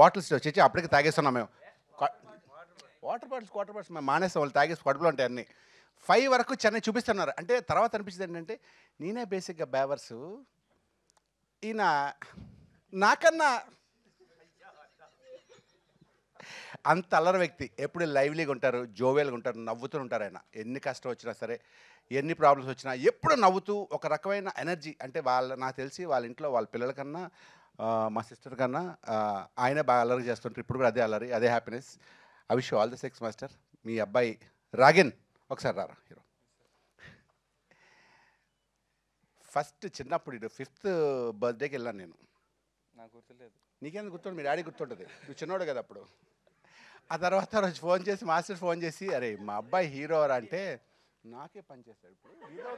Bottles వచ్చి అప్పటికి తాగేస్తున్నాం మేము. వాటర్ బాటిల్స్ మేము మానేస్తాం, వాళ్ళు తాగేసి కడుపులో ఉంటాయి అన్నీ. 5 వరకు చెన్నై చూపిస్తున్నారు. అంటే తర్వాత అనిపించింది ఏంటంటే నేనే బేసిక్గా బేవర్సు, ఈయన నాకన్నా అంత అల్లరి వ్యక్తి. ఎప్పుడు లైవ్లీగా ఉంటారు, జోవేల్గా ఉంటారు, నవ్వుతూ ఉంటారు ఆయన. ఎన్ని కష్టం వచ్చినా సరే, ఎన్ని ప్రాబ్లమ్స్ వచ్చినా ఎప్పుడు నవ్వుతూ ఒక రకమైన ఎనర్జీ. అంటే నాకు తెలిసి వాళ్ళ ఇంట్లో వాళ్ళ పిల్లల కన్నా మా సిస్టర్ కన్నా ఆయనే బాగా అల్లరి చేస్తుంటారు. ఇప్పుడు కూడా అదే అల్లరి, అదే happiness. I wish all the success master. మీ అబ్బాయి రాగిన్ ఒకసారి రారా హీరో. ఫస్ట్ చిన్నప్పుడు 5th బర్త్డేకి వెళ్ళాను నేను. నాకు గుర్తులేదు. నీకేందుకు గుర్తుంటుంది? మీ డాడీ గుర్తుంటుంది, నువ్వు చిన్నోడు కదా అప్పుడు. ఆ తర్వాత రోజు ఫోన్ చేసి మాస్టర్ ఫోన్ చేసి అరే మా అబ్బాయి హీరో రా అంటే నాకే పని చేస్తాడు ఇప్పుడు హీరో.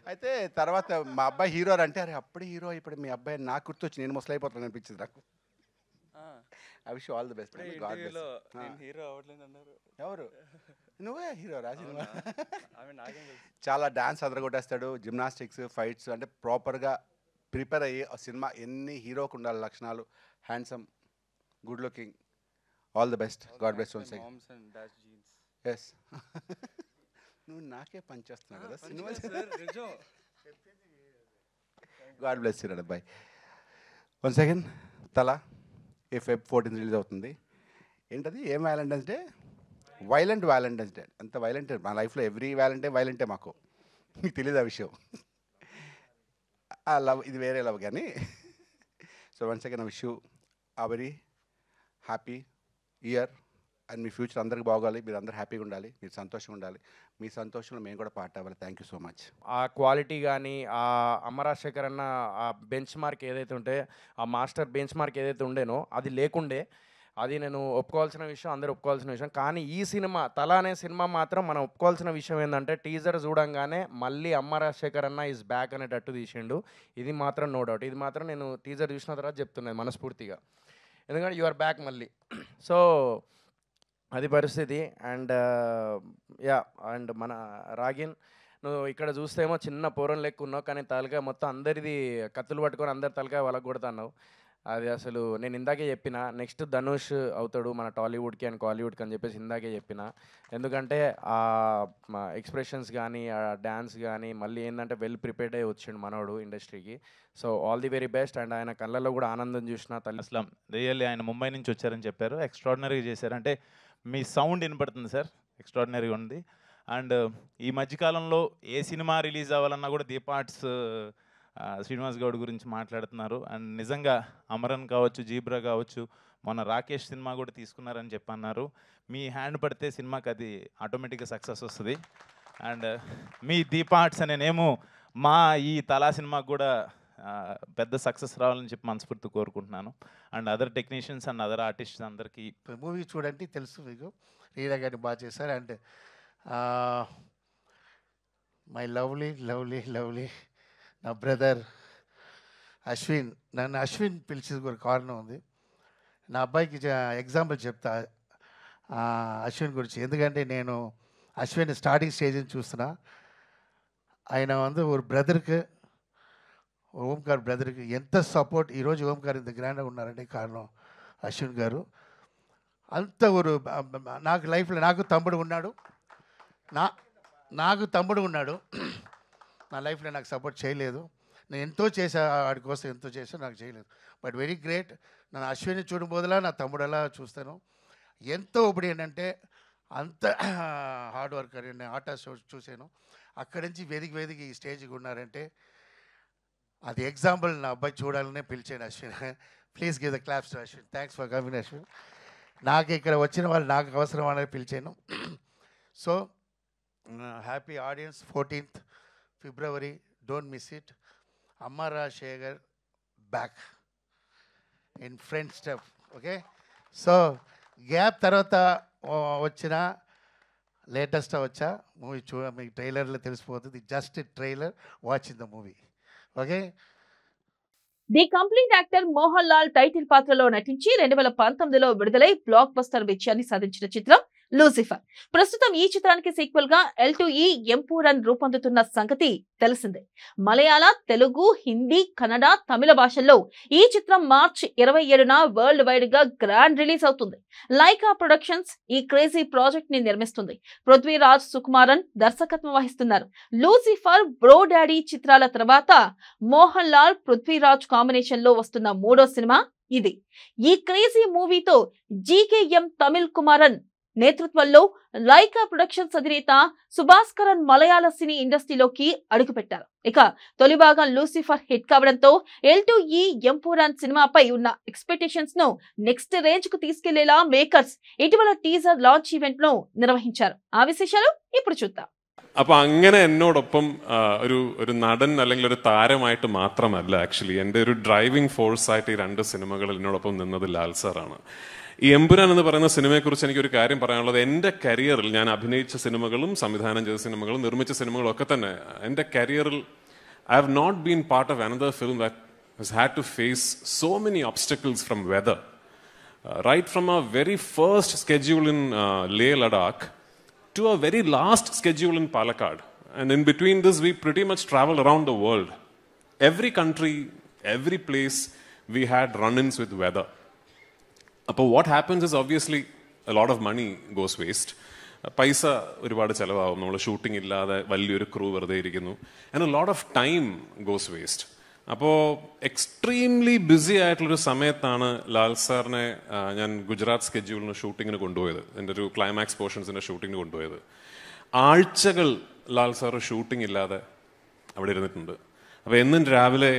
అయితే తర్వాత మా అబ్బాయి హీరో అంటే అరే అప్పుడే హీరో ఇప్పుడు మీ అబ్బాయి నాకు గుర్తొచ్చి నేను ముసలైపోతాను అనిపించింది నాకు. I wish all the best. Hero అవ్వట్లేదు అన్నారు. ఎవరు? నువ్వే హీరో రా సినిమా. చాలా డాన్స్ అదరగొట్టేస్తాడు, జిమ్నాస్టిక్స్, ఫైట్స్, అంటే ప్రాపర్గా ప్రిపేర్ అయ్యి ఆ సినిమా ఎన్ని హీరోకు ఉండాలి లక్షణాలు. Handsome, good looking, all the best. God bless once again. Yes నువ్వు నాకే పని చేస్తున్నావు కదా సినిమా. గాడ్ బ్లెస్ యూ అబ్బాయి. వన్స్ అగైన్ తల ఈ Feb 14 రిలీజ్ అవుతుంది. ఏంటది? ఏం Valentine's Day? Violent Valentine's Day. అంత వైలెంట్ మా లైఫ్లో ఎవ్రీ వైలెంటే మాకు. మీకు తెలియదు ఆ విషయం. ఆ లవ్ ఇది వేరే లవ్ కానీ. So once again I wish you a very happy year and మీ ఫ్యూచర్ అందరికి బాగోవాలి, మీరు అందరు హ్యాపీగా ఉండాలి, మీరు సంతోషంగా ఉండాలి. మీ సంతోషంలో మేము కూడా పార్ట్ అవ్వాలి. Thank you so much. ఆ క్వాలిటీ కానీ ఆ అమ్మ రాజశేఖర్ అన్న ఆ బెంచ్ మార్క్ ఏదైతే ఉంటే, ఆ మాస్టర్ బెంచ్ మార్క్ ఏదైతే ఉండేనో అది లేకుండే. అది నేను ఒప్పుకోవాల్సిన విషయం, అందరూ ఒప్పుకోవాల్సిన విషయం. కానీ ఈ సినిమా తల అనే సినిమా మాత్రం మనం ఒప్పుకోవాల్సిన విషయం ఏంటంటే టీజర్ చూడంగానే మళ్ళీ అమ్మ రాజశేఖర్ అన్న ఈజ్ బ్యాక్ అనేటట్టు తీసిండు. ఇది మాత్రం నో డౌట్. ఇది మాత్రం నేను టీజర్ చూసిన తర్వాత చెప్తున్నాను మనస్ఫూర్తిగా, ఎందుకంటే యు ఆర్ బ్యాక్ మళ్ళీ. సో అది పరిస్థితి. అండ్ యా, అండ్ మన రాగిన్ నువ్వు ఇక్కడ చూస్తేమో చిన్న పూరం లెక్క ఉన్నావు, కానీ తలకాయ మొత్తం అందరిది కత్తులు పట్టుకొని అందరి తలకాయ వాళ్ళకు కొడుతున్నావు. అది అసలు నేను ఇందాకే చెప్పిన, నెక్స్ట్ ధనుష్ అవుతాడు మన టాలీవుడ్కి అండ్ కాలీవుడ్కి అని చెప్పేసి ఇందాకే చెప్పిన. ఎందుకంటే ఆ ఎక్స్ప్రెషన్స్ కానీ ఆ డ్యాన్స్ కానీ మళ్ళీ ఏంటంటే వెల్ ప్రిపేర్డ్ అయ్యి వచ్చిండు మనోడు ఇండస్ట్రీకి. So all the very best. And ఆయన కళ్ళల్లో కూడా ఆనందం చూసిన తల్లి. అసలు రియల్లీ ఆయన ముంబై నుంచి వచ్చారని చెప్పారు, ఎక్స్ట్రాడినరీగా చేశారు. అంటే మీ సౌండ్ వినపడుతుంది సార్, ఎక్స్ట్రాడినరీగా ఉంది. అండ్ ఈ మధ్యకాలంలో ఏ సినిమా రిలీజ్ అవ్వాలన్నా కూడా దీపార్ట్స్ శ్రీనివాస్ గౌడ్ గురించి మాట్లాడుతున్నారు. అండ్ నిజంగా అమరన్ కావచ్చు, జీబ్రా కావచ్చు, మొన్న రాకేష్ సినిమా కూడా తీసుకున్నారని చెప్పన్నారు. మీ హ్యాండ్ పడితే సినిమాకి అది ఆటోమేటిక్గా సక్సెస్ వస్తుంది. అండ్ మీ దీపార్ట్స్ అనే నేము మా ఈ తలా సినిమాకు కూడా పెద్ద సక్సెస్ రావాలని చెప్పి మనస్ఫూర్తి కోరుకుంటున్నాను. And other technicians and other artists అందరికీ మూవీ చూడండి తెలుసు మీకు, రీనా గారిని బాగా చేశారు. And my lovely lovely lovely నా బ్రదర్ అశ్విన్, నన్ను అశ్విన్ పిలిచేది ఒక కారణం ఉంది. నా అబ్బాయికి ఎగ్జాంపుల్ చెప్తా అశ్విన్ గురించి. ఎందుకంటే నేను అశ్విన్ స్టార్టింగ్ స్టేజ్ నుంచి చూస్తున్నా. ఆయన ఒక బ్రదర్కి, ఓంకార్ బ్రదర్కి ఎంత సపోర్ట్. ఈరోజు ఓంకార్ ఇంత గ్రాండ్గా ఉన్నారంటే కారణం అశ్విన్ గారు. అంత నాకు లైఫ్లో నాకు తమ్ముడు ఉన్నాడు, నా లైఫ్లో నాకు సపోర్ట్ చేయలేదు. నేను ఎంతో చేశా వాడి కోసం, ఎంతో చేశా, నాకు చేయలేదు. But very great. నన్ను అశ్విని చూడబోదులా నా తమ్ముడు అలా చూస్తాను. ఎంతో ఇప్పుడు ఏంటంటే అంత హార్డ్ వర్కర్. నేను ఆటా షో చూశాను, అక్కడి నుంచి వేదిక ఈ స్టేజ్కి ఉన్నారంటే అది ఎగ్జాంపుల్. నా అబ్బాయి చూడాలనే పిలిచాను Ashwin. Please give the claps to Ashwin. Thanks for coming Ashwin. నాకు ఇక్కడ వచ్చిన వాళ్ళు నాకు అవసరం అనేది పిలిచాను. So happy audience. 14th February, don't miss it. అమ్మ Rajasekhar back in friend step. Okay, so gap తర్వాత వచ్చిన లేటెస్ట్ వచ్చా మూవీ మీకు ట్రైలర్లో తెలిసిపోతుంది. Just trailer, watch in the movie. Okay. The complete actor Mohan Lal title పాత్రలో నటించి 2019లో విడుదలై బ్లాక్ బస్టర్ విజయాన్ని సాధించిన చిత్రం లూసిఫర్. ప్రస్తుతం ఈ చిత్రానికి సీక్వెల్ గా L2E ఎంపూరన్ రూపొందుతున్న సంగతి తెలిసిందే. మలయాళ, తెలుగు, హిందీ, కన్నడ, తమిళ భాషల్లో ఈ చిత్రం మార్చి 27న వరల్డ్ వైడ్ గా గ్రాండ్ రిలీజ్ అవుతుంది. లైకా ప్రొడక్షన్స్ ఈ క్రేజీ ప్రాజెక్ట్ ని నిర్మిస్తుంది. పృథ్వీరాజ్ సుకుమారన్ దర్శకత్వం వహిస్తున్నారు. లూసిఫర్, బ్రో డాడీ చిత్రాల తర్వాత మోహన్ లాల్, పృథ్వీరాజ్ కాంబినేషన్ లో వస్తున్న 3వ సినిమా ఇది. ఈ క్రేజీ మూవీతో GKM తమిళ్ కుమారన్ నేతృత్వంలో లైకా ప్రొడక్షన్స్ అధినేత సుభాస్కరన్ మలయాళ సినీ ఇండస్ట్రీలోకి అడుగుపెట్టారు. ఇక తొలి భాగం లూసిఫర్ హిట్ కావడంతో L2E ఎంపూరన్ సినిమాపై ఉన్న ఎక్స్పెక్టేషన్స్ ను నెక్స్ట్ రేంజ్ కు తీసుకెళ్లేలా మేకర్స్ ఇటీవల టీజర్ లాంచ్ ఈవెంట్ ను నిర్వహించారు. ఆ విశేషాలు ఇప్పుడు చూద్దాం. അപ്പൊ അങ്ങനെ എന്നോടൊപ്പം ഒരു നടൻ അല്ലെങ്കിൽ ഒരു താരമായിട്ട് മാത്രമല്ല ആക്ച്വലി എൻ്റെ ഒരു ഡ്രൈവിംഗ് ഫോഴ്സ് ആയിട്ട് ഈ 2 സിനിമകൾ എന്നോടൊപ്പം നിന്നത് ലാൽ സാറാണ്. ഈ എമ്പുരാൻ എന്ന് പറയുന്ന സിനിമയെക്കുറിച്ച് എനിക്കൊരു കാര്യം പറയാനുള്ളത്, എൻ്റെ കരിയറിൽ ഞാൻ അഭിനയിച്ച സിനിമകളും സംവിധാനം ചെയ്ത സിനിമകളും നിർമ്മിച്ച സിനിമകളും ഒക്കെ തന്നെ എൻ്റെ കരിയറിൽ I have not been part of another film that has had to face so many obstacles from weather. Right from a very first schedule in Leh Ladakh to a very last schedule in Palakkad. And in between this, we pretty much traveled around the world. Every country, every place, we had run-ins with weather. But what happens is obviously a lot of money goes waste. പൈസ ഒരുപാട് ചിലവാകും, നമ്മൾ shooting ഇല്ലാതെ വലിയൊരു crew വെറുതെ ഇരിക്കുന്നു. And a lot of time goes waste. അപ്പോൾ extremely BC ആയിട്ടുള്ളൊരു സമയത്താണ് ലാൽ സാറിനെ ഞാൻ ഗുജറാത്ത് സ്കെഡ്യൂളിന് ഷൂട്ടിങ്ങിന് കൊണ്ടുപോയത്. എൻ്റെ ഒരു ക്ലൈമാക്സ് പോർഷൻസിൻ്റെ ഷൂട്ടിങ്ങിന് കൊണ്ടുപോയത്. ആഴ്ചകൾ ലാൽ സാറ് ഷൂട്ടിംഗ് ഇല്ലാതെ അവിടെ ഇരുന്നിട്ടുണ്ട്. അപ്പോൾ എന്നും രാവിലെ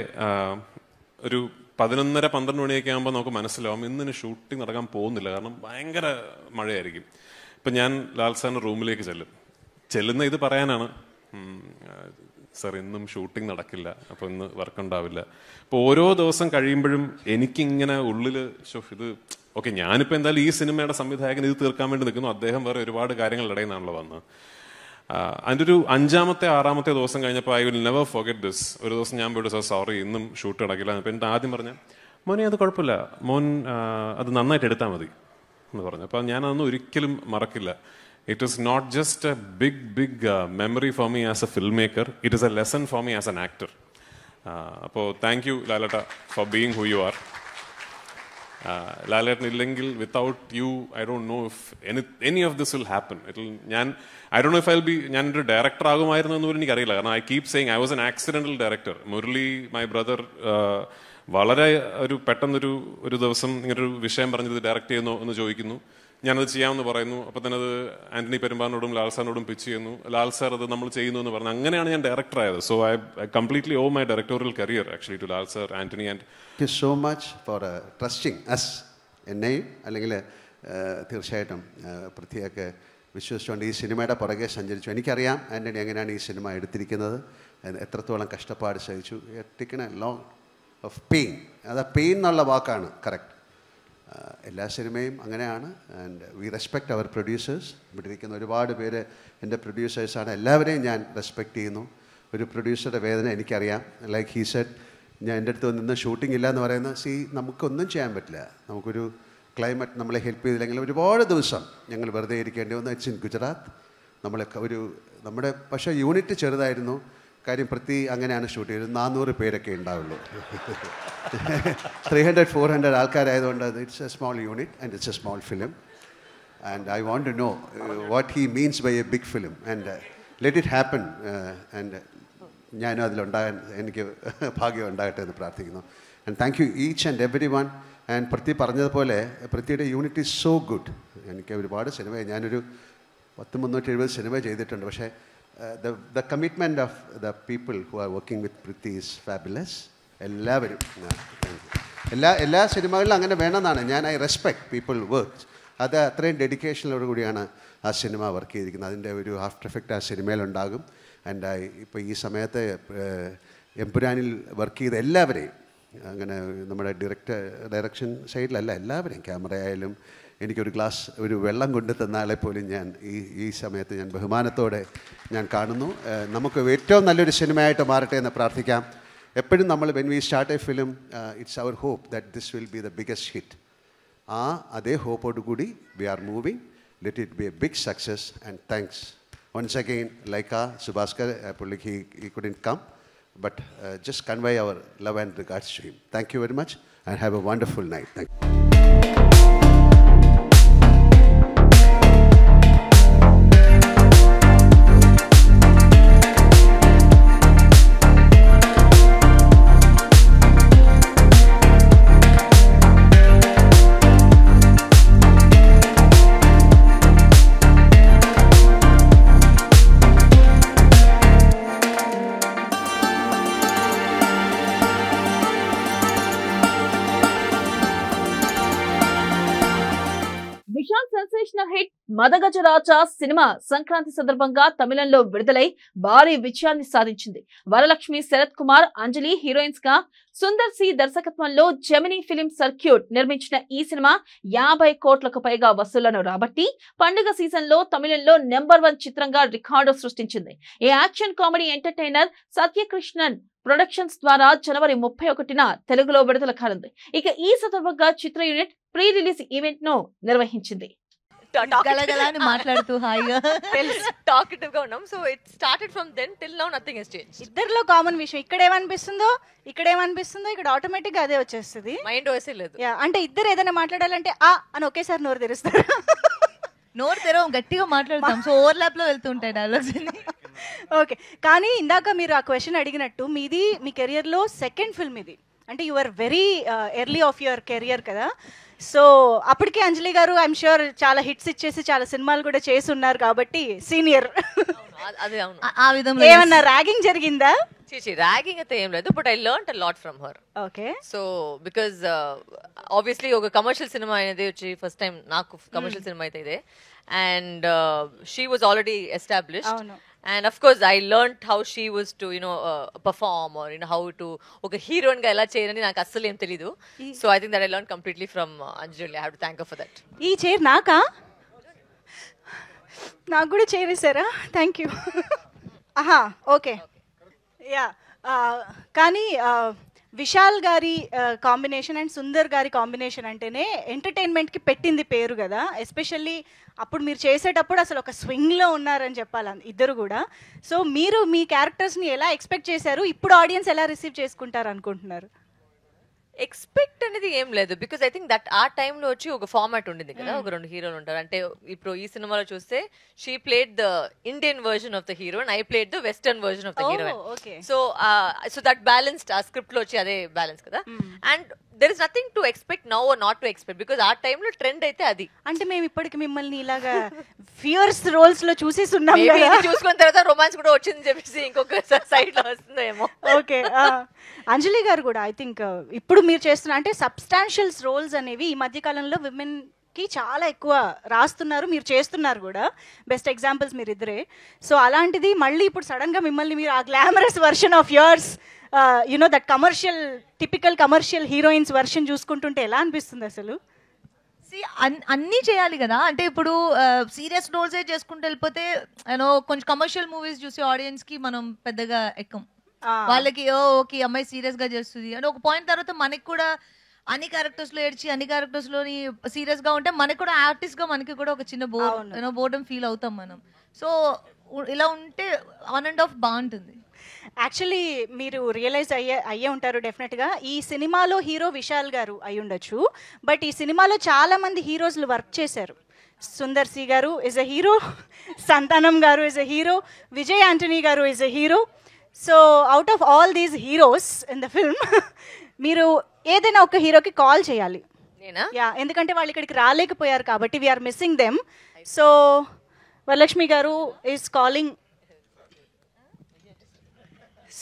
ഒരു 11:30-12 മണിയൊക്കെ ആകുമ്പോൾ നമുക്ക് മനസ്സിലാവും ഇന്നിന് ഷൂട്ടിംഗ് നടക്കാൻ പോകുന്നില്ല, കാരണം ഭയങ്കര മഴയായിരിക്കും. ഇപ്പം ഞാൻ ലാൽ സാറിൻ്റെ റൂമിലേക്ക് ചെല്ലുന്ന ഇത് പറയാനാണ്, സാർ ഇന്നും ഷൂട്ടിംഗ് നടക്കില്ല, അപ്പോൾ ഇന്ന് വർക്ക് ഉണ്ടാവില്ല. അപ്പോൾ ഓരോ ദിവസം കഴിയുമ്പോഴും എനിക്കിങ്ങനെ ഉള്ളിൽ ഇത് ഓക്കെ, ഞാനിപ്പോൾ എന്തായാലും ഈ സിനിമയുടെ സംവിധായകൻ ഇത് തീർക്കാൻ വേണ്ടി നിൽക്കുന്നു, അദ്ദേഹം വേറെ ഒരുപാട് കാര്യങ്ങളുടെ ഇടയിൽ നിന്നാണല്ലോ വന്നത്. അതിൻ്റെ ഒരു 5ാമത്തെ 6ാമത്തെ ദിവസം കഴിഞ്ഞപ്പോൾ I will never forget this. ഒരു ദിവസം ഞാൻ പോയിട്ട് സാർ സോറി ഇന്നും ഷൂട്ട് നടക്കില്ല. അപ്പോൾ എൻ്റെ ആദ്യം പറഞ്ഞ മോനെ അത് കുഴപ്പമില്ല, മോൻ അത് നന്നായിട്ട് എടുത്താൽ മതി എന്ന് പറഞ്ഞു. അപ്പോൾ ഞാനതൊന്നും ഒരിക്കലും മറക്കില്ല. It is not just a big memory for me as a filmmaker. It is a lesson for me as an actor. അപ്പോൾ thank you Lalata for being who you are. Lalata illengil without you I don't know if any of this will happen. I don't know if I'll be ഞാനൊരു director ആകുമായിരുന്നു എന്ന് പോലും എനിക്കറിയില്ല. കാരണം I keep saying I was an accidental director. Murali my brother വളരെ പെട്ടെന്നൊരു ദിവസം ഇങ്ങനൊരു വിഷയം പറഞ്ഞത് ഡയറക്റ്റ് ചെയ്യുന്നു എന്ന് ചോദിക്കുന്നു. ഞാനത് ചെയ്യാമെന്ന് പറയുന്നു. അപ്പോൾ തന്നെ അത് ആന്റണി പെരുമ്പാറിനോടും ലാൽ സാറിനോടും പിച്ച് ചെയ്യുന്നു. ലാൽ സാർ അത് നമ്മൾ ചെയ്യുന്നു എന്ന് പറഞ്ഞു. അങ്ങനെയാണ് ഞാൻ ഡയറക്ടർ ആയത്. So I completely owe my directorial career actually to Lal sir, Antony and thank you so much for trusting us. എന്നെയും അല്ലെങ്കിൽ തീർച്ചയായിട്ടും പൃഥ്വിയൊക്കെ വിശ്വസിച്ചുകൊണ്ട് ഈ സിനിമയുടെ പുറകെ സഞ്ചരിച്ചു. എനിക്കറിയാം ആന്റണി എങ്ങനെയാണ് ഈ സിനിമ എടുത്തിരിക്കുന്നത്, എത്രത്തോളം കഷ്ടപ്പാട് സഹിച്ചു. Taken a long of pain. അത് പെയിൻ എന്നുള്ള വാക്കാണ് കറക്റ്റ്. എല്ലാ സിനിമയും അങ്ങനെയാണ്. And we respect our producers. ഇവിടെ ഇരിക്കുന്ന ഒരുപാട് പേര് എൻ്റെ പ്രൊഡ്യൂസേഴ്സാണ്. എല്ലാവരെയും ഞാൻ റെസ്പെക്റ്റ് ചെയ്യുന്നു. ഒരു പ്രൊഡ്യൂസറുടെ വേദന എനിക്കറിയാം. ലൈക്ക് ഹീ സെഡ്, ഞാൻ എൻ്റെ അടുത്ത് നിന്ന് ഷൂട്ടിംഗ് ഇല്ല എന്ന് പറയുന്നത്, നമുക്കൊന്നും ചെയ്യാൻ പറ്റില്ല. നമുക്കൊരു ക്ലൈമറ്റ് നമ്മളെ ഹെൽപ്പ് ചെയ്തില്ലെങ്കിൽ ഒരുപാട് ദിവസം ഞങ്ങൾ വെറുതെ ഇരിക്കേണ്ടി വന്നു. It's in Gujarat. നമ്മുടെ പക്ഷേ യൂണിറ്റ് ചെറുതായിരുന്നു. കാര്യം പൃഥ്വി അങ്ങനെയാണ് ഷൂട്ട് ചെയ്തത്. 400 പേരൊക്കെ ഉണ്ടാവുള്ളൂ. 300-400 ആൾക്കാരായതുകൊണ്ട് it's a small unit and it's a small film. And I want to know what he means by a big film and let it happen. And ഞാനും അതിലുണ്ടാകാൻ എനിക്ക് ഭാഗ്യം ഉണ്ടാകട്ടെ എന്ന് പ്രാർത്ഥിക്കുന്നു. And thank you each and every one. And Prithvi പറഞ്ഞതുപോലെ പൃഥ്വിയുടെ unit is so good. എനിക്ക് ഒരുപാട് സിനിമ, ഞാനൊരു 370 സിനിമ ചെയ്തിട്ടുണ്ട്. പക്ഷേ the commitment of the people who are working with Prithvi is fabulous. എല്ലാവരും എല്ലാ സിനിമകളിലും അങ്ങനെ വേണമെന്നാണ് ഐ റെസ്പെക്ട് പീപ്പിൾ വർക്ക്. അത് അത്രയും ഡെഡിക്കേഷനോട് കൂടിയാണ് ആ സിനിമ വർക്ക് ചെയ്തിരിക്കുന്നത്. അതിൻ്റെ ഒരു ആഫ്റ്റർ എഫക്റ്റ് ആ സിനിമയിലുണ്ടാകും. ആൻഡ് ഇപ്പോൾ ഈ സമയത്ത് എമ്പുരാനിൽ വർക്ക് ചെയ്ത എല്ലാവരെയും, അങ്ങനെ നമ്മുടെ ഡയറക്ഷൻ സൈഡിലല്ല, എല്ലാവരെയും, ക്യാമറ ആയാലും എനിക്കൊരു ഗ്ലാസ് ഒരു വെള്ളം കൊണ്ട് തന്നാളെ പോലും ഞാൻ ഈ സമയത്ത് ഞാൻ ബഹുമാനത്തോടെ ഞാൻ കാണുന്നു. നമുക്ക് ഏറ്റവും നല്ലൊരു സിനിമയായിട്ട് മാറട്ടെ എന്ന് പ്രാർത്ഥിക്കാം. എപ്പോഴും നമ്മൾ when we start a film it's our hope that this will be the biggest hit. അതേ ഹോപ്പോട് കൂടി we are moving. let it be a big success, and thanks once again, Laika, Subhaskar, he couldn't come, but just convey our love and regards to him. Thank you very much, and have a wonderful night. Thank you. Vishal sensational hit Madagajaraja cinema Sankranti సందర్భంగా తమిళంలో విడుదలై భారీ విజయాన్ని సాధించింది. Varalakshmi, Sarath Kumar, Anjali heroines గా Sundar C దర్శకత్వంలో Gemini film circuit నిర్మించిన ఈ సినిమా 50 కోట్లకు పైగా వసూళ్లను రాబట్టి పండుగ సీజన్ లో తమిళంలో నంబర్ 1 చిత్రంగా రికార్డు సృష్టించింది. ఈ action comedy entertainer Satyakrishnan productions ద్వారా జనవరి 31న తెలుగులో విడుదల కానుంది. ఇక ఈ సందర్భంగా చిత్ర యూనిట్ ప్రీ రిలీజ్ ఈవెంట్ ను నిర్వహించింది. గలగలని మాట్లాడుతూ హాయిగా టాకిటివ్ గా ఉన్నాం. So it started from then till now nothing has changed. ఇద్దరిలో కామన్ విషయం ఇక్కడ ఏమనిపిస్తుందో ఇక్కడ ఆటోమేటిక్ గా అదే వచ్చేస్తుంది. మైండ్ వసే లేదు. అంటే ఇద్దరు ఏదైనా మాట్లాడాలంటే ఆ అని ఒకేసారి నోరు తెరుస్తారు. నోరు తెరవం గట్టిగా మాట్లాడతాం. సో ఓవర్లాప్ లో వెళ్తుంటాయి డైలాగ్స్. ఓకే, కానీ ఇందాక మీరు ఆ క్వశ్చన్ అడిగినట్టు మీది మీ కెరియర్లో సెకండ్ ఫిల్మ్ ఇది. అంటే you are very early of your career కదా. సో అప్పటికే అంజలి గారు ఐఎమ్ ష్యూర్ చాలా హిట్స్ ఇచ్చేసి చాలా సినిమాలు కూడా చేసి ఉన్నారు కాబట్టి సీనియర్. అదే అవును. ఆ విధంగా ఏమన్నా ర్యాగింగ్ జరిగిందా? ర్యాగింగ్ అయితే ఏం లేదు, but I learned a lot from her. Okay, so because obviously ఒక కమర్షియల్ సినిమా అనేది వచ్చి ఫస్ట్ టైం నాకు కమర్షియల్ సినిమా అయితే ఇదే. And she was already established. And of course I learned how she was to perform or how to oka heroine ga ela cheyalani naaku assalu em teliyadu. So I think that I learned completely from Anjali. I have to thank her for that. ee chair naaka naaku kuda chair isara. thank you. aha okay yeah కానీ విశాల్ గారి combination and Sundar గారి combination అంటేనే ఎంటర్టైన్మెంట్కి పెట్టింది పేరు కదా. Especially అప్పుడు మీరు చేసేటప్పుడు అసలు ఒక స్వింగ్లో ఉన్నారని చెప్పాలి ఇద్దరు కూడా. సో మీరు మీ క్యారెక్టర్స్ని ఎలా ఎక్స్పెక్ట్ చేశారు, ఇప్పుడు ఆడియన్స్ ఎలా రిసీవ్ చేసుకుంటారు అనుకుంటున్నారు? ఎక్స్పెక్ట్ అనేది ఏం లేదు, బికాస్ ఐ థింక్ దట్ ఆ టైంలో వచ్చి ఒక ఫార్మాట్ ఉండింది కదా, ఒక 2 హీరోలు ఉంటారు. అంటే ఇప్పుడు ఈ సినిమాలో చూస్తే she played the Indian version of the hero and I played the western version of the heroine. So that balanced ఆ స్క్రిప్ట్ లో వచ్చి అదే బ్యాలెన్స్ కదా. And there is nothing to expect now or not to expect because ఆ టైంలో trend అయితే అది. అంటే మేము ఇప్పటికి మిమ్మల్ని ఇలాగా ఫియర్స్ రోల్స్ లో చూసేసి ఉన్నాం కదా. చూసుకున్న తర్వాత రొమాన్స్ కూడా వచ్చింది చెప్పేసి ఇంకొక సైడ్ లో వస్తుందేమో. ఓకే, అంజలి గారు కూడా ఐ థింక్ ఇప్పుడు మీరు చేస్తున్న అంటే సబ్స్టాన్షియల్స్ రోల్స్ అనేవి ఈ మధ్య కాలంలో విమెన్ కి చాలా ఎక్కువ రాస్తున్నారు, మీరు చేస్తున్నారు కూడా. బెస్ట్ ఎగ్జాంపుల్స్ మీరు ఇద్దరే. సో అలాంటిది మళ్ళీ ఇప్పుడు సడన్ గా మిమ్మల్ని మీరు ఆ glamorous version of yours that commercial typical commercial heroines version చూసుకుంటుంటే ఎలా అనిపిస్తుంది అసలు? అన్నీ చేయాలి కదా. అంటే ఇప్పుడు సీరియస్ రోల్సే చేసుకుంటూ వెళ్ళిపోతే కొంచెం కమర్షియల్ మూవీస్ చూసి ఆడియన్స్ కి మనం పెద్దగా ఎక్కం. వాళ్ళకి ఓకే అమ్మాయి సీరియస్ గా చేస్తుంది అని ఒక పాయింట్ తర్వాత మనకి కూడా అన్ని క్యారెక్టర్స్ లో ఏడ్చి అన్ని క్యారెక్టర్స్ లోని సీరియస్ గా ఉంటే మనకి కూడా ఆర్టిస్ట్ గా మనకి కూడా ఒక చిన్న బోర్డం ఫీల్ అవుతాం మనం. సో ఇలా ఉంటే ఆన్ అండ్ ఆఫ్ బాగుంటుంది. యాక్చువల్లీ మీరు రియలైజ్ అయ్యే ఉంటారు డెఫినెట్గా, ఈ సినిమాలో హీరో విశాల్ గారు అయి ఉండొచ్చు, బట్ ఈ సినిమాలో చాలా మంది హీరోస్లు వర్క్ చేశారు. Sundar C garu is a hero, Santhanam garu is a hero, Vijay Antony garu is a hero. So out of all these heroes in the film మీరు ఏదైనా ఒక హీరోకి కాల్ చేయాలి. యా, ఎందుకంటే వాళ్ళు ఇక్కడికి రాలేకపోయారు కాబట్టి we are missing them. So Varalakshmi garu is calling.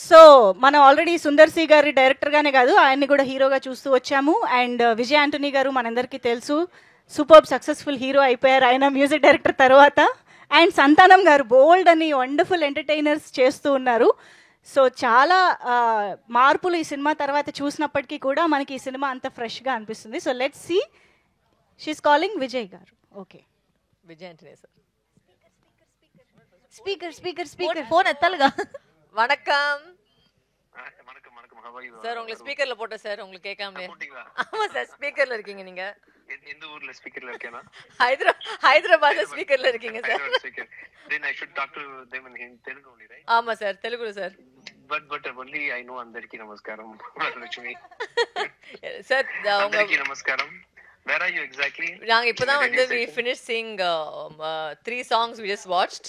So మనం ఆల్రెడీ సుందర్ సి గారి డైరెక్టర్గానే కాదు ఆయన్ని కూడా హీరోగా చూస్తూ వచ్చాము. అండ్ విజయ్ ఆంటనీ గారు మనందరికీ తెలుసు, సూపర్ సక్సెస్ఫుల్ హీరో అయిపోయారు ఆయన మ్యూజిక్ డైరెక్టర్ తర్వాత. అండ్ సంతానం గారు బోల్డ్ అని వండర్ఫుల్ ఎంటర్టైనర్స్ చేస్తూ ఉన్నారు. సో చాలా మార్పులు ఈ సినిమా తర్వాత చూసినప్పటికీ కూడా మనకి ఈ సినిమా అంత ఫ్రెష్గా అనిపిస్తుంది. So let's see. She is calling Vijay garu. Okay, Vijay Antony sir. Speaker speaker speaker phone ఎత్తాలిగా. வணக்கம் சார், உங்களுக்கு ஸ்பீக்கர்ல போட்டேன் சார், உங்களுக்கு கேட்காம. ஆமா சார், ஸ்பீக்கர்ல இருக்கீங்க நீங்க. எந்த ஊர்ல ஸ்பீக்கர்ல இருக்கேனா? హైదరాబాద్ స్పీకర్లో இருக்கீங்க sir. Speaker. Then I should talk to them in Telugu only, right? ஆமா சார், తెలుగులో sir. But only I know అందరికీ నమస్కారం. లక్ష్మి. సార్ అందరికీ నమస్కారం. Where are you exactly? நாங்க இப்பதான் வந்து we finished seeing 3 songs we just watched.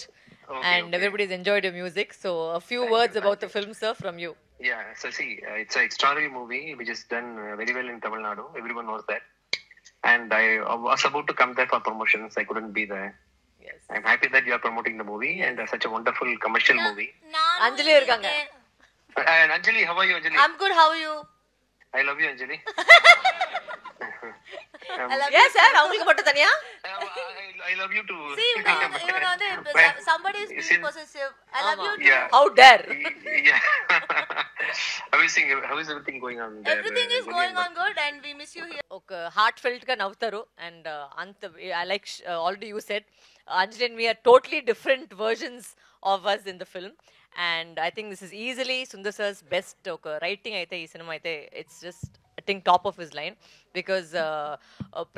And everybody's enjoyed your music. So a few words about the film, sir, from you. Yeah, so see, it's an extraordinary movie which is done very well in Tamil Nadu. Everyone knows that. And I was about to come there for promotions. I couldn't be there. Yes. I'm happy that you are promoting the movie and such a wonderful commercial movie. Anjali irukanga. And Anjali, how are you, Anjali? I'm good. How are you? I love you, Anjali. Yes, sir. அவங்களுக்கு மட்டும் தனியா? I love you too. See, even on somebody is being possessive. I love you too. Yeah. How dare? Yeah. How is everything going on there? Everything is going on good and we miss you here. Okay, heartfelt గా నవ్వుతారు and I like already you said Anjali and me are totally different versions of us in the film. And I think this is easily Sundar sir's best writing అయితే ఈ cinema అయితే it's just I think top of his line because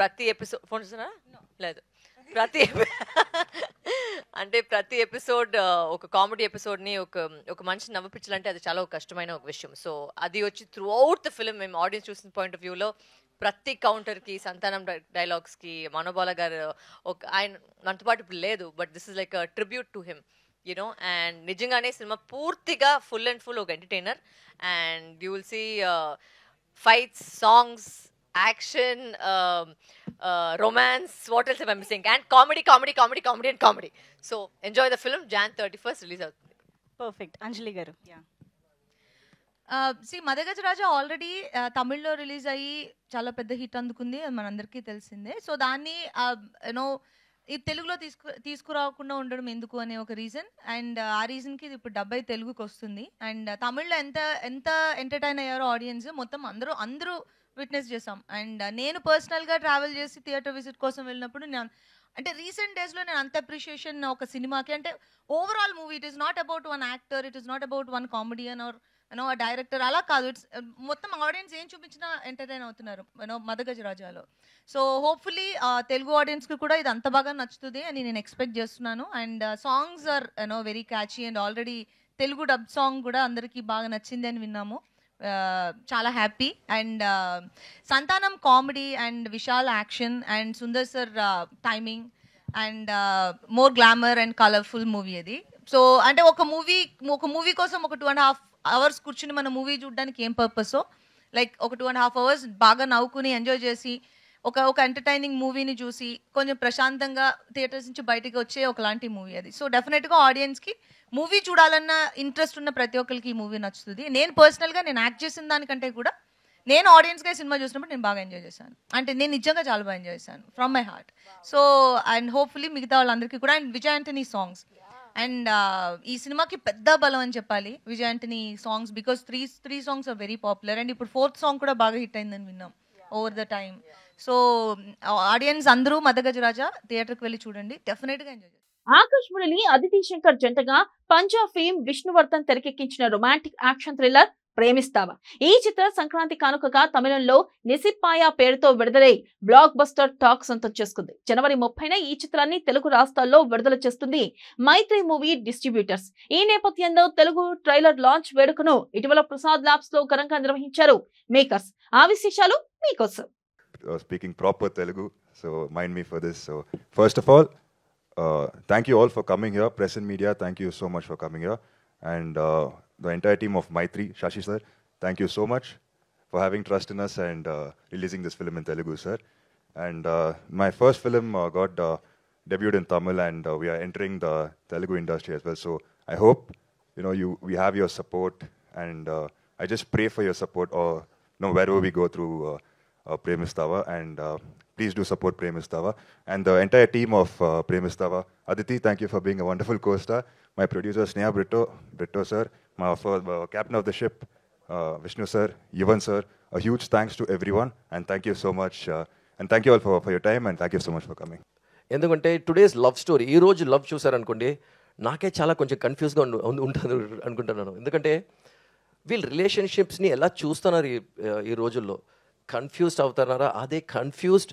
ప్రతి episode phone చూస్తున్నారా? లేదు. ప్రతి episode ఒక comedy ఎపిసోడ్ని ఒక మనిషి నవ్విపించాలంటే అది చాలా కష్టమైన ఒక విషయం. సో అది వచ్చి త్రూ అవుట్ ద ఫిల్మ్ మేము ఆడియన్స్ చూసిన పాయింట్ ఆఫ్ వ్యూలో ప్రతి కౌంటర్కి సంతానం డైలాగ్స్కి మనోబాల గారు ఆయన మనతో పాటు ఇప్పుడు లేదు but this is like a tribute to him you know. And నిజంగానే సినిమా పూర్తిగా ఫుల్ అండ్ ఫుల్ ఒక entertainer and you will see fights, songs, action, romance, what else am I missing? And comedy and comedy. So enjoy the film. Jan 31st release అవుతుంది. Perfect. Anjali garu. Yeah. Madagaja Raja already తమిళ్లో release అయ్యి చాలా పెద్ద hit అందుకుంది, అది మనందరికీ తెలిసిందే. So దాన్ని యూనో ఈ తెలుగులో తీసుకురాకుండా ఉండడం ఎందుకు అనే ఒక రీజన్ అండ్ ఆ రీజన్కి ఇది ఇప్పుడు డబ్బై తెలుగుకి వస్తుంది. అండ్ తమిళ్లో ఎంత ఎంటర్టైన్ అయ్యారో ఆడియన్స్ మొత్తం అందరూ విట్నెస్ చేసాం. అండ్ నేను పర్సనల్గా ట్రావెల్ చేసి థియేటర్ విజిట్ కోసం వెళ్ళినప్పుడు అంటే రీసెంట్ డేస్లో నేను అంత అప్రిషియేషన్ ఒక సినిమాకి అంటే overall movie it is not about one actor, it is not about one comedian or you know a director, అలా కాదు. ఇట్స్ మొత్తం ఆడియన్స్ ఏం చూపించినా ఎంటర్టైన్ అవుతున్నారు యూనో మదగజ రాజాలో. సో హోప్ఫుల్లీ తెలుగు ఆడియన్స్కి కూడా ఇది అంత బాగా నచ్చుతుంది అని నేను ఎక్స్పెక్ట్ చేస్తున్నాను. And songs are you know very catchy and already Telugu dub song కూడా అందరికీ బాగా నచ్చింది అని విన్నాము. చాలా happy. And Santhanam comedy and Vishal action and Sundar sir timing and more glamour and colourful movie అది. సో అంటే ఒక మూవీ కోసం ఒక 2.5 hours కూర్చుని మన మూవీ చూడడానికి ఏం పర్పసో లైక్ ఒక 2.5 hours బాగా నవ్వుకుని ఎంజాయ్ చేసి ఒక ఎంటర్టైనింగ్ మూవీని చూసి కొంచెం ప్రశాంతంగా థియేటర్స్ నుంచి బయటకు వచ్చే ఒకలాంటి మూవీ అది. సో డెఫినెట్గా ఆడియన్స్కి మూవీ చూడాలన్న ఇంట్రెస్ట్ ఉన్న ప్రతి ఒక్కరికి ఈ మూవీ నచ్చుతుంది. నేను పర్సనల్గా నేను యాక్ట్ చేసిన దానికంటే కూడా నేను ఆడియన్స్గా సినిమా చూసినప్పుడు నేను బాగా ఎంజాయ్ చేశాను. అంటే నేను నిజంగా చాలా బాగా ఎంజాయ్ చేశాను from my heart. So and hopefully మిగతా వాళ్ళందరికీ కూడా. And Vijay Antony songs and ఈ సినిమాకి పెద్ద బలం అని చెప్పాలి Vijay Antony songs because three songs are very popular. And ఇప్పుడు 4th సాంగ్ కూడా బాగా హిట్ అయిందని విన్నాం over the time. So audience అందరూ మదగజ రాజా థియేటర్కి వెళ్ళి చూడండి, డెఫినెట్గా ఎంజాయ్ చేస్తారు. ఆకాష్ మురళి, అదితి శంకర్ జంటగా పంజాబ్ ఫేమ్ విష్ణువర్ధన్ తెరకెక్కించిన రొమాంటిక్ యాక్షన్ థ్రిల్లర్ ప్రేమిస్తావా. ఈ చిత్రం సంక్రాంతి కానుకగా తమిళంలో నిసిప్పాయ పేరుతో విడుదలై బ్లాక్ బస్టర్ టాక్ సొంతం చేసుకుంది. జనవరి 30న ఈ చిత్రాన్ని తెలుగు రాష్ట్రాల్లో విడుదల చేస్తుంది మైత్రి మూవీ డిస్ట్రిబ్యూటర్స్. ఈ నేపథ్యంలో తెలుగు ట్రైలర్ లాంచ్ వేడుకను ఇటీవల ప్రసాద్ ల్యాబ్స్ లో ఘనంగా నిర్వహించారు మేకర్స్. ఆ విశేషాలు మీకోసం. Speaking proper Telugu, so mind me for this. So first of all, thank you all for coming here. Press and media, thank you so much for coming here. And the entire team of Maitri, Shashi sir, thank you so much for having trust in us and releasing this film in Telugu, sir. And my first film got debuted in Tamil and we are entering the Telugu industry as well. So I hope, you know, we have your support and I just pray for your support or wherever we go through Premistava, and please do support Premistava and the entire team of Premistava. Aditi, thank you for being a wonderful co-star. My producer Sneha Brito sir, my captain of the ship Vishnu sir, Yuvan sir, a huge thanks to everyone and thank you so much and thank you all for your time and thank you so much for coming. ఎందుకంటే today's love story, ఈ రోజు love చూసారనుకోండి నాకే చాలా కొంచెం కన్ఫ్యూజ్గా ఉంటుంది అనుకుంటున్నాను. ఎందుకంటే వీళ్ళు రిలేషన్షిప్స్ని ఎలా చూస్తున్నారు ఈ రోజుల్లో, కన్ఫ్యూజ్డ్ అవుతున్నారా, అదే కన్ఫ్యూజ్డ్